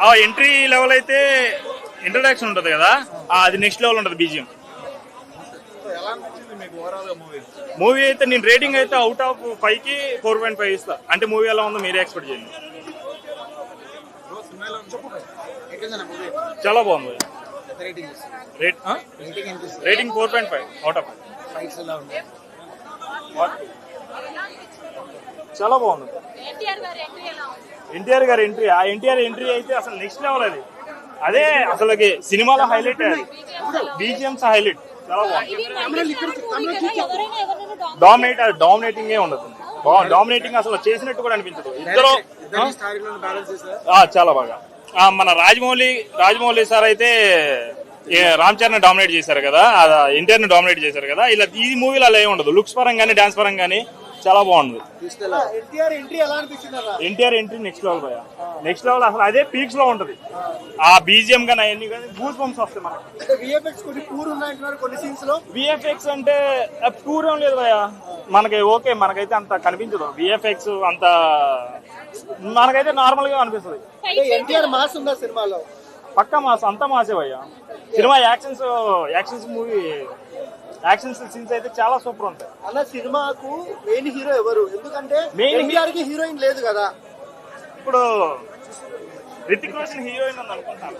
ఆ entry level అయితే introduction ఉంటది కదా, అది నెక్స్ట్ లెవెల్ ఉంటది బీజిఎం. మూవీ అయితే నేను రేటింగ్ అయితే అవుట్ ఆఫ్ 5 కి 4.5 ఇస్తా. అంటే మూవీ ఎలా ఉందో మీరే ఎక్స్పెక్ట్ చేయండి. చాలా బాగుంది. Rating 4.5 out of. చాలా బాగుంది. ఎన్టీఆర్ గారి ఎంట్రీ, ఆ ఎన్టీఆర్ ఎంట్రీ అయితే అసలు నెక్స్ట్ లెవెల్. అదే అసలు సినిమాలో హైలైట్, బీజిఎంస్ హైలైట్. చాలా బాగుంది. డామినేటింగ్ ఉండదు. డామినేటింగ్ అసలు చేసినట్టు కూడా అనిపించదు. ఇద్దరు చాలా బాగా. మన రాజమౌళి సార్ అయితే రామ్ చరణ్ డామినేట్ చేశారు కదా, ఎన్టీఆర్ ని డామినేట్ చేశారు కదా. ఇలా ఈ మూవీలో అలా ఏమి ఉండదు. లుక్స్ పరంగానే డాన్స్ పరంగానే చాలా బాగుంది. ఎన్టీఆర్ ఎంట్రీ నెక్స్ట్ లెవెల్ భయ. నెక్స్ట్ లెవెల్ అసలు అదే పీక్స్ లో ఉంటది. ఆ బీజిఎం కానీ అవన్నీ కానీ గూస్ బంప్స్ వస్తాయి మనకి. విఎఫ్ఎక్స్ అంటే పూర్ ఏం లేదు భయ. మనకి ఓకే, మనకైతే అంత కనిపించదు. విఎఫ్ఎక్స్ అంత మనకైతే నార్మల్ గా అనిపిస్తుంది. పక్కా మాస్, అంతా మాసే భయ్య. Cinema actions movie action scenes అయితే చాలా సూపర్ ఉంటాయి. అలా సినిమాకు మెయిన్ హీరో ఎవరు? ఎందుకంటే హీరోయిన్ లేదు కదా. ఇప్పుడు రితిక్ రోషన్ హీరోయిన్ అని అనుకుంటాను.